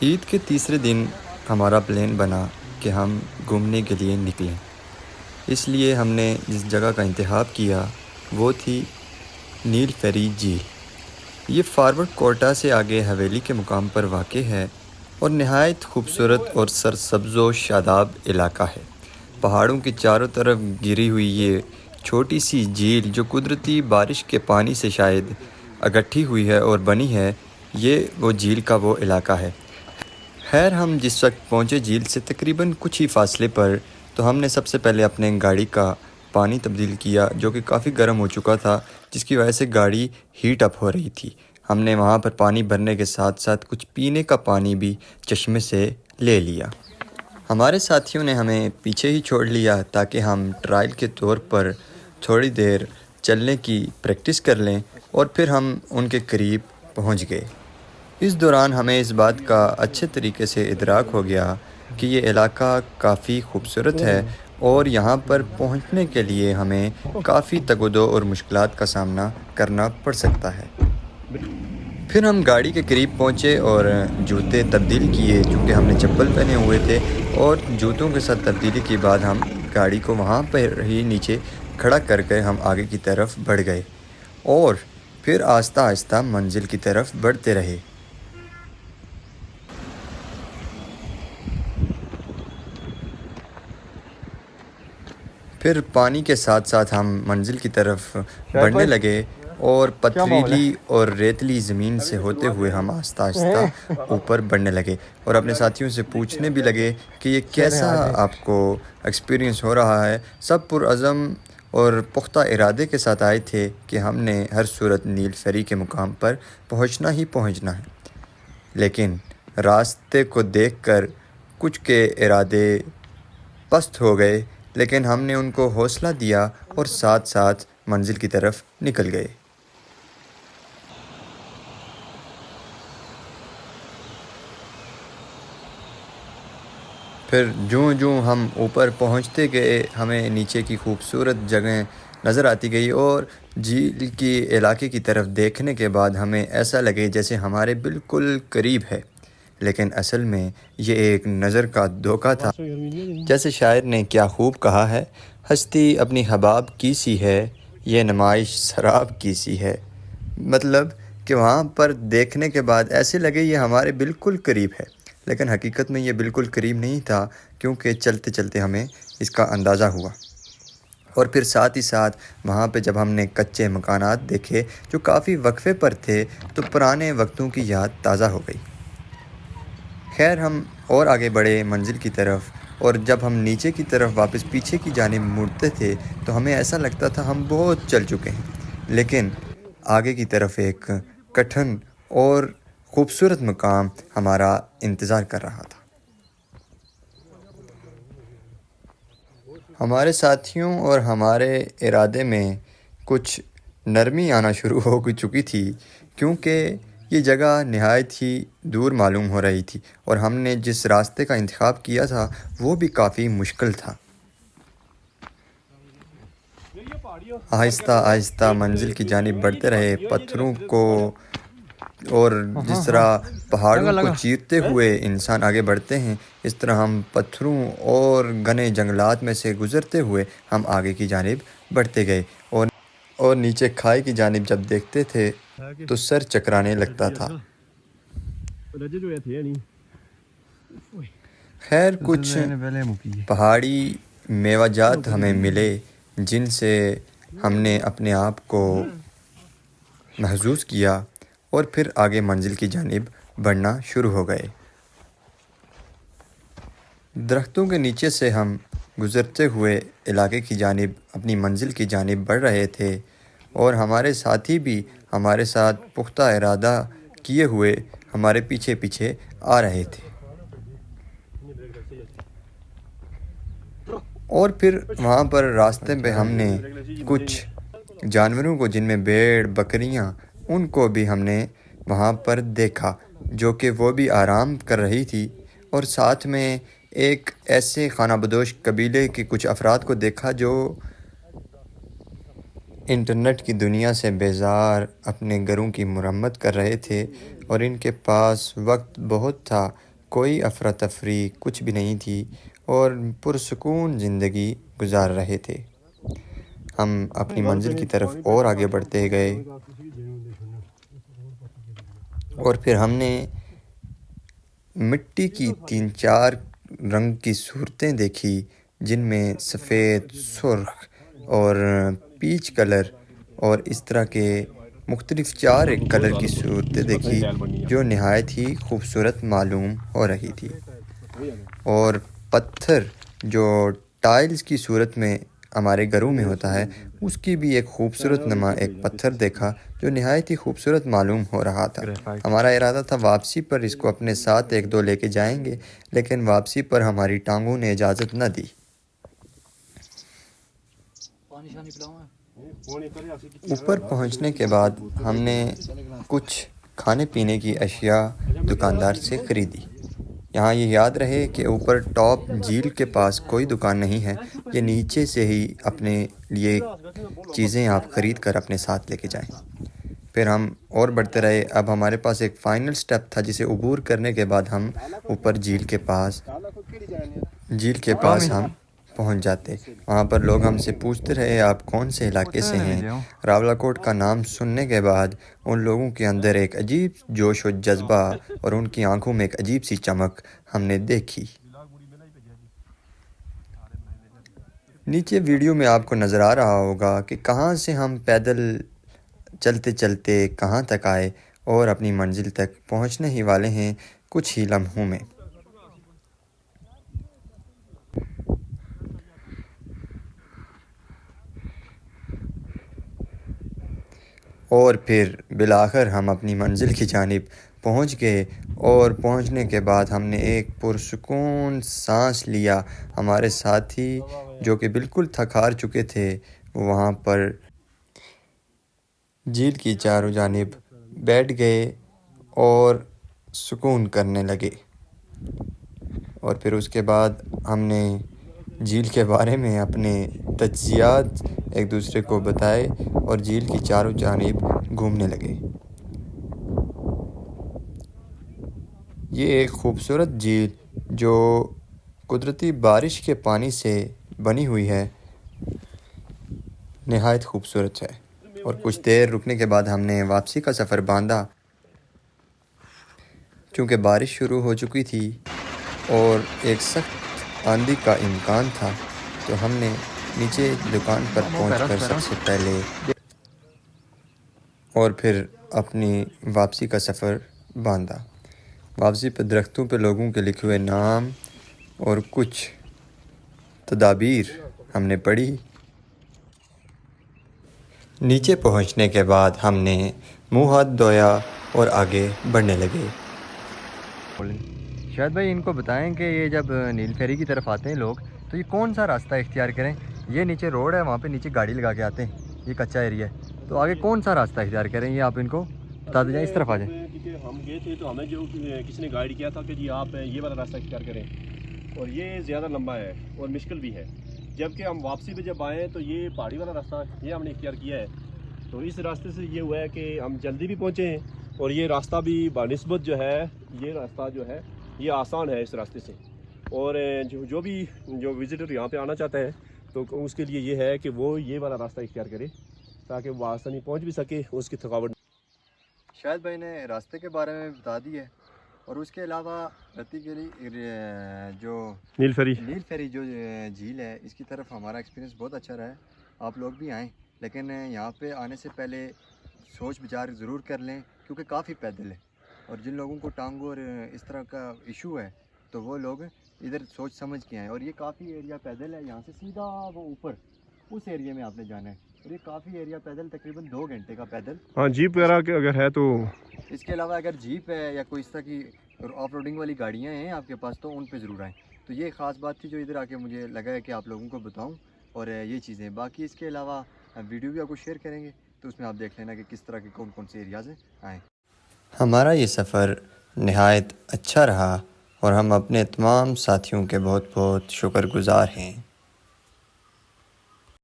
عید کے تیسرے دن ہمارا پلان بنا کہ ہم گھومنے کے لیے نکلیں۔ اس لیے ہم نے جس جگہ کا انتخاب کیا وہ تھی نیل فیری جھیل۔ یہ فارورڈ کوٹا سے آگے حویلی کے مقام پر واقع ہے اور نہایت خوبصورت اور سرسبز و شاداب علاقہ ہے۔ پہاڑوں کے چاروں طرف گھری ہوئی یہ چھوٹی سی جھیل جو قدرتی بارش کے پانی سے شاید اکٹھی ہوئی ہے اور بنی ہے، یہ وہ جھیل کا وہ علاقہ ہے۔ خیر، ہم جس وقت پہنچے جھیل سے تقریباً کچھ ہی فاصلے پر، تو ہم نے سب سے پہلے اپنے گاڑی کا پانی تبدیل کیا جو کہ کافی گرم ہو چکا تھا، جس کی وجہ سے گاڑی ہیٹ اپ ہو رہی تھی۔ ہم نے وہاں پر پانی بھرنے کے ساتھ ساتھ کچھ پینے کا پانی بھی چشمے سے لے لیا۔ ہمارے ساتھیوں نے ہمیں پیچھے ہی چھوڑ لیا تاکہ ہم ٹرائل کے طور پر تھوڑی دیر چلنے کی پریکٹس کر لیں، اور پھر ہم ان کے قریب پہنچ گئے۔ اس دوران ہمیں اس بات کا اچھے طریقے سے ادراک ہو گیا کہ یہ علاقہ کافی خوبصورت ہے اور یہاں پر پہنچنے کے لیے ہمیں کافی تگ و دو اور مشکلات کا سامنا کرنا پڑ سکتا ہے۔ پھر ہم گاڑی کے قریب پہنچے اور جوتے تبدیل کیے چونکہ ہم نے چپل پہنے ہوئے تھے، اور جوتوں کے ساتھ تبدیلی کے بعد ہم گاڑی کو وہاں پر ہی نیچے کھڑا کر کے ہم آگے کی طرف بڑھ گئے اور پھر آہستہ آہستہ منزل کی طرف بڑھتے رہے۔ پھر پانی کے ساتھ ساتھ ہم منزل کی طرف بڑھنے لگے اور پتھریلی اور ریتلی زمین سے ہوتے ہوئے ہم آہستہ آہستہ اوپر بڑھنے لگے، اور اپنے ساتھیوں سے پوچھنے بھی لگے کہ یہ کیسا آپ کو ایکسپیرینس ہو رہا ہے۔ سب پرعزم اور پختہ ارادے کے ساتھ آئے تھے کہ ہم نے ہر صورت نیل فیری کے مقام پر پہنچنا ہی پہنچنا ہے، لیکن راستے کو دیکھ کر کچھ کے ارادے پست ہو گئے، لیکن ہم نے ان کو حوصلہ دیا اور ساتھ ساتھ منزل کی طرف نکل گئے۔ پھر جوں ہم اوپر پہنچتے گئے، ہمیں نیچے کی خوبصورت جگہیں نظر آتی گئی، اور جھیل کی علاقے کی طرف دیکھنے کے بعد ہمیں ایسا لگے جیسے ہمارے بالکل قریب ہے، لیکن اصل میں یہ ایک نظر کا دھوکہ تھا۔ جیسے شاعر نے کیا خوب کہا ہے، ہستی اپنی حباب کی سی ہے، یہ نمائش سراب کی سی ہے۔ مطلب کہ وہاں پر دیکھنے کے بعد ایسے لگے یہ ہمارے بالکل قریب ہے، لیکن حقیقت میں یہ بالکل قریب نہیں تھا، کیونکہ چلتے چلتے ہمیں اس کا اندازہ ہوا۔ اور پھر ساتھ ہی ساتھ وہاں پہ جب ہم نے کچے مکانات دیکھے جو کافی وقفے پر تھے، تو پرانے وقتوں کی یاد تازہ ہو گئی۔ خیر، ہم اور آگے بڑھے منزل کی طرف، اور جب ہم نیچے کی طرف واپس پیچھے کی جانب مڑتے تھے تو ہمیں ایسا لگتا تھا ہم بہت چل چکے ہیں، لیکن آگے کی طرف ایک کٹھن اور خوبصورت مقام ہمارا انتظار کر رہا تھا۔ ہمارے ساتھیوں اور ہمارے ارادے میں کچھ نرمی آنا شروع ہو چکی تھی، کیونکہ یہ جگہ نہایت ہی دور معلوم ہو رہی تھی، اور ہم نے جس راستے کا انتخاب کیا تھا وہ بھی کافی مشکل تھا۔ آہستہ آہستہ منزل کی جانب بڑھتے رہے، پتھروں کو اور جس طرح پہاڑوں کو چیرتے ہوئے انسان آگے بڑھتے ہیں، اس طرح ہم پتھروں اور گھنے جنگلات میں سے گزرتے ہوئے ہم آگے کی جانب بڑھتے گئے، اور نیچے کھائی کی جانب جب دیکھتے تھے تو سر چکرانے لگتا تھا۔ خیر، کچھ پہاڑی میوہ جات ہمیں ملے جن سے ہم نے اپنے آپ کو محظوظ کیا، اور پھر آگے منزل کی جانب بڑھنا شروع ہو گئے۔ درختوں کے نیچے سے ہم گزرتے ہوئے علاقے کی جانب اپنی منزل کی جانب بڑھ رہے تھے، اور ہمارے ساتھی بھی ہمارے ساتھ پختہ ارادہ کیے ہوئے ہمارے پیچھے پیچھے آ رہے تھے۔ اور پھر وہاں پر راستے پہ ہم نے کچھ جانوروں کو، جن میں بھیڑ بکریاں، ان کو بھی ہم نے وہاں پر دیکھا جو کہ وہ بھی آرام کر رہی تھی، اور ساتھ میں ایک ایسے خانہ بدوش قبیلے کے کچھ افراد کو دیکھا جو انٹرنیٹ کی دنیا سے بیزار اپنے گھروں کی مرمت کر رہے تھے، اور ان کے پاس وقت بہت تھا کوئی افراتفری کچھ بھی نہیں تھی اور پرسکون زندگی گزار رہے تھے۔ ہم اپنی منزل کی طرف اور آگے بڑھتے گئے اور پھر ہم نے مٹی کی 3-4 رنگ کی صورتیں دیکھی، جن میں سفید، سرخ اور پیچ کلر اور اس طرح کے مختلف 4 کلر کی صورتیں دیکھی جو نہایت ہی خوبصورت معلوم ہو رہی تھی، اور پتھر جو ٹائلز کی صورت میں ہمارے گھروں میں ہوتا ہے، اس کی بھی ایک خوبصورت نما ایک پتھر دیکھا جو نہایت ہی خوبصورت معلوم ہو رہا تھا۔ ہمارا ارادہ تھا واپسی پر اس کو اپنے ساتھ 1-2 لے کے جائیں گے، لیکن واپسی پر ہماری ٹانگوں نے اجازت نہ دی۔ اوپر پہنچنے کے بعد ہم نے کچھ کھانے پینے کی اشیاء دکاندار سے خریدی۔ یہاں یہ یاد رہے کہ اوپر ٹاپ جھیل کے پاس کوئی دکان نہیں ہے، یہ نیچے سے ہی اپنے لیے چیزیں آپ خرید کر اپنے ساتھ لے کے جائیں۔ پھر ہم اور بڑھتے رہے۔ اب ہمارے پاس ایک فائنل سٹیپ تھا جسے عبور کرنے کے بعد ہم اوپر جھیل کے پاس ہم پہنچ جاتے۔ وہاں پر لوگ ہم سے پوچھتے رہے آپ کون سے علاقے سے ہیں۔ راولاکوٹ کا نام سننے کے بعد ان لوگوں کے اندر ایک عجیب جوش و جذبہ اور ان کی آنکھوں میں ایک عجیب سی چمک ہم نے دیکھی۔ نیچے ویڈیو میں آپ کو نظر آ رہا ہوگا کہ کہاں سے ہم پیدل چلتے چلتے کہاں تک آئے اور اپنی منزل تک پہنچنے ہی والے ہیں کچھ ہی لمحوں میں۔ اور پھر بالآخر ہم اپنی منزل کی جانب پہنچ گئے، اور پہنچنے کے بعد ہم نے ایک پرسکون سانس لیا۔ ہمارے ساتھی جو کہ بالکل تھک ہار چکے تھے وہاں پر جھیل کی چاروں جانب بیٹھ گئے اور سکون کرنے لگے، اور پھر اس کے بعد ہم نے جھیل کے بارے میں اپنے تجزیات ایک دوسرے کو بتائے اور جھیل کی چاروں جانب گھومنے لگے۔ یہ ایک خوبصورت جھیل جو قدرتی بارش کے پانی سے بنی ہوئی ہے، نہایت خوبصورت ہے، اور کچھ دیر رکنے کے بعد ہم نے واپسی کا سفر باندھا۔ چونکہ بارش شروع ہو چکی تھی اور ایک سخت آندھی کا امکان تھا، تو ہم نے نیچے دکان پر پہنچ کر سب سے پہلے اور پھر اپنی واپسی کا سفر باندھا۔ واپسی پہ درختوں پہ لوگوں کے لکھے ہوئے نام اور کچھ تدابیر ہم نے پڑھی۔ نیچے پہنچنے کے بعد ہم نے منہ ہاتھ دھویا اور آگے بڑھنے لگے۔ شاید بھائی ان کو بتائیں کہ یہ جب نیل فیری کی طرف آتے ہیں لوگ تو یہ کون سا راستہ اختیار کریں؟ یہ نیچے روڈ ہے، وہاں پہ نیچے گاڑی لگا کے آتے ہیں، یہ کچا ایریا ہے، تو آگے کون سا راستہ اختیار کریں یہ آپ ان کو بتا دیں جائیں، اس طرف آ جائیں۔ کیونکہ ہم گئے تھے تو ہمیں جو کسی نے گائیڈ کیا تھا کہ جی آپ یہ والا راستہ اختیار کریں، اور یہ زیادہ لمبا ہے اور مشکل بھی ہے، جبکہ ہم واپسی پہ جب آئے تو یہ پہاڑی والا راستہ یہ ہم نے اختیار کیا ہے، تو اس راستے سے یہ ہوا ہے کہ ہم جلدی بھی پہنچے ہیں، اور یہ راستہ بھی بنسبت جو ہے یہ راستہ جو ہے یہ آسان ہے اس راستے سے، اور جو بھی وزٹر یہاں پہ آنا چاہتا ہے تو اس کے لیے یہ ہے کہ وہ یہ والا راستہ اختیار کرے تاکہ وہ آسانی پہنچ بھی سکے، اس کی تھکاوٹ۔ شاید بھائی نے راستے کے بارے میں بتا دی ہے، اور اس کے علاوہ رتی گیری جو نیل فیری جو جھیل ہے اس کی طرف ہمارا ایکسپیرینس بہت اچھا رہا ہے۔ آپ لوگ بھی آئیں، لیکن یہاں پہ آنے سے پہلے سوچ بچار ضرور کر لیں، کیونکہ کافی پیدل ہے، اور جن لوگوں کو ٹانگوں اور اس طرح کا ایشو ہے تو وہ لوگ ادھر سوچ سمجھ کے آئیں، اور یہ کافی ایریا پیدل ہے، یہاں سے سیدھا وہ اوپر اس ایریا میں آپ نے جانا ہے، اور یہ کافی ایریا پیدل تقریباً 2 گھنٹے کا پیدل۔ ہاں جیپ وغیرہ اگر ہے تو، اس کے علاوہ اگر جیپ ہے یا کوئی اس طرح کی آف روڈنگ والی گاڑیاں ہیں آپ کے پاس تو ان پہ ضرور آئیں۔ تو یہ خاص بات تھی جو ادھر آ کے مجھے لگا ہے کہ آپ لوگوں کو بتاؤں، اور یہ چیزیں باقی اس کے علاوہ ویڈیو بھی آپ کو شیئر کریں گے تو اس میں آپ دیکھ لینا کہ کس طرح کے کون کون سے ایریاز آئیں۔ ہمارا یہ سفر نہایت اچھا رہا، اور ہم اپنے تمام ساتھیوں کے بہت بہت شکر گزار ہیں۔